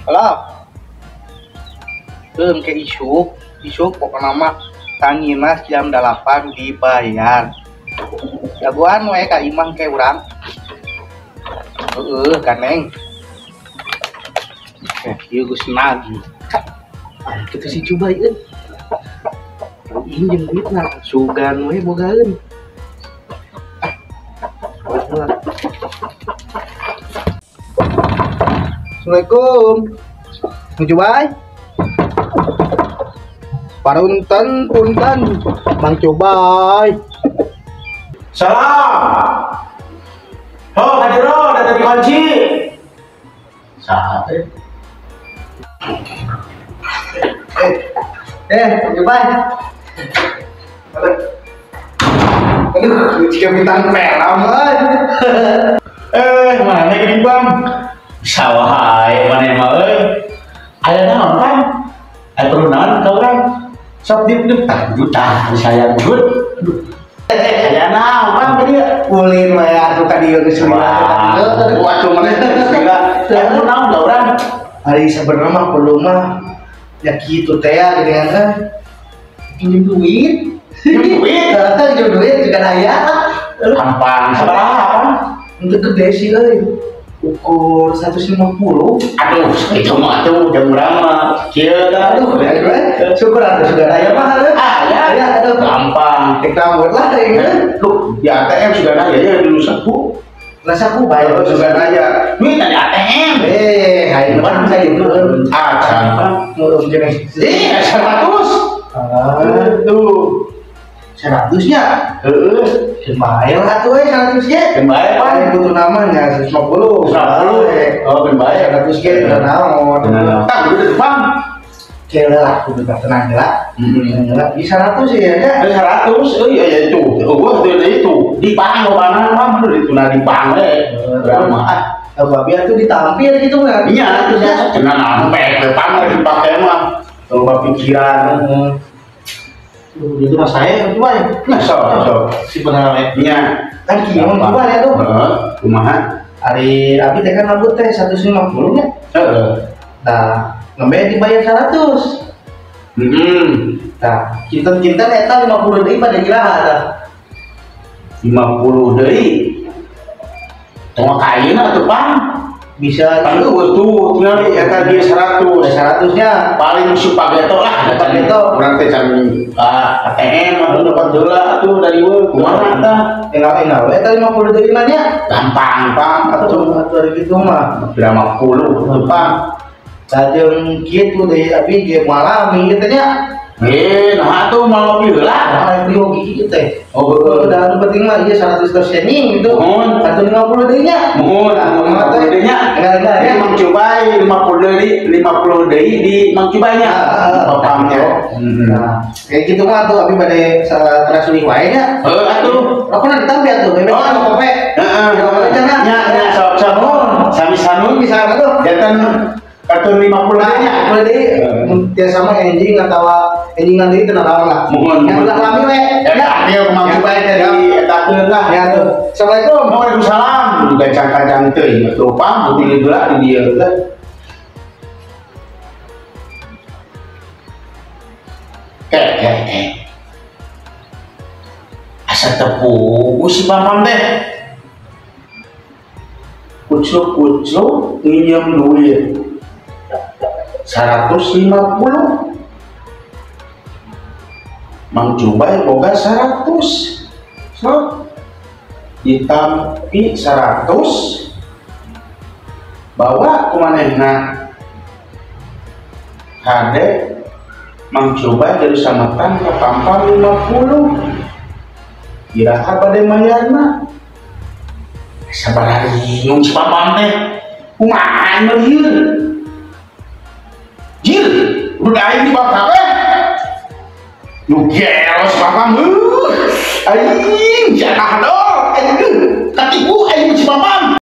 Halo, ke isu pokoknya nama tangina jam 8 dibayar. Jagoan we ka imah ke urang. Kaneng. Ieu geus nagih. Kita si coba ieu. Injem duitna, sugan we bogaeun. Assalamualaikum. Mang Cobai. Punten, Mang Cobai. Salam. Oh, hadiro, datang dikunci. Saat. Mang Cobai. Aduh, jika bintang pelam Mana lagi Bang? Sawahai mana mah aya naon kan? Aya turunan ka urang. Sok dip tak juta sayang good. Aya naon Bang tadi? ulin we atuh ka dieu geus Waduh mana segala. Aya naon da urang? Ari sabenerna mah perlu mah ya kitu teh ya dengan pinjem duit. Pinjem duit juga aya. Gampang sabaraha Bang? Untuk gede sih ukur 150. Aduh, itu mah tuh jam berapa? Kieu dah. Aduh, syukur atuh sudah aya mah. Ya, aduh gampang. Kita buat lah ini. Loh, di ATM sudah ada ya dulu saku. Lah saku bayar sudah aya. Duit di ATM. Hayu kan bisa itu. Acan. Ngurus jenis. 100. Aduh. 100-nya. Lumayan lah tuh 100-nya. Lumayan Pak. Paling butuh namanya 150. Oh, lumayan. 100 ke udah naon. Tak udah depan. Kira lah, aku udah tenang lah. Di 100 sih ya. 100. Oh iya itu. Gua tuh itu. Di pang lo mana Bang? Itu di pang berapa? Babi itu ditampil gitu kan? Iya, itu ya. Kena nampek depan dipakai mah. Kalau pikiran. Itu mas saya coba ya. Nah, so. Si benar Iya. kan kieu coba ya tuh. Kumaha? Hari abi teh kan rambut teh 150 nya. Nah, ngembe dibayar 100. Nah, kita eta 50 deui pada giraha tah. 50 deui. Tong kaina atuh Bang. Bisa Aduh tuh tinggal eta dia 100-nya paling supageto lah Supageto. urang teh can ATM atuh dapat heula atuh dari weu kumaha tah enggak eta 50 deui mah nya. gampang Bang Atuh gitu mah. 50 tuh Bang Sajeng kitu deui abi ge malami kitu nya. nah atuh mau heula Nah, itu yogi teh. oh Udah anu penting mah ieu 100 dosening gitu. Mohon. Atuh 50 deui nya. mohon Nah, teh nya enggak ya. Mang Cobai 50 deui di Mang Cobai nya Bapaknya. Nah, kayak gitu mah tuh abi bade transuli wae nya. Atuh Rokona ditampi atuh, bebek kope. nya sok sami-sami Bisa atuh. jantan kartun 50 nya Boleh deh, dia sama anjing atau anjingan deui teu naon lah. Mohon. Yang ulah lami we. ya dia Mang Cobai tadi etakeun lah Ya tuh. Assalamualaikum. Waalaikumsalam gacang-gacang teuing atuh Pang putih heula di dieu teh asa tepung si Paman teh kucluk nginjem duit 150 Mang Cobai boga 100 so ditampi 100 bawa kumanehna hade Mang Cobai dari samatan ke pampang 50 kira bade mayarna sabaraha nyung si Paman teh kumaha ieu jil udah aing di bakal lu geros Paman aing janah dong katipu aing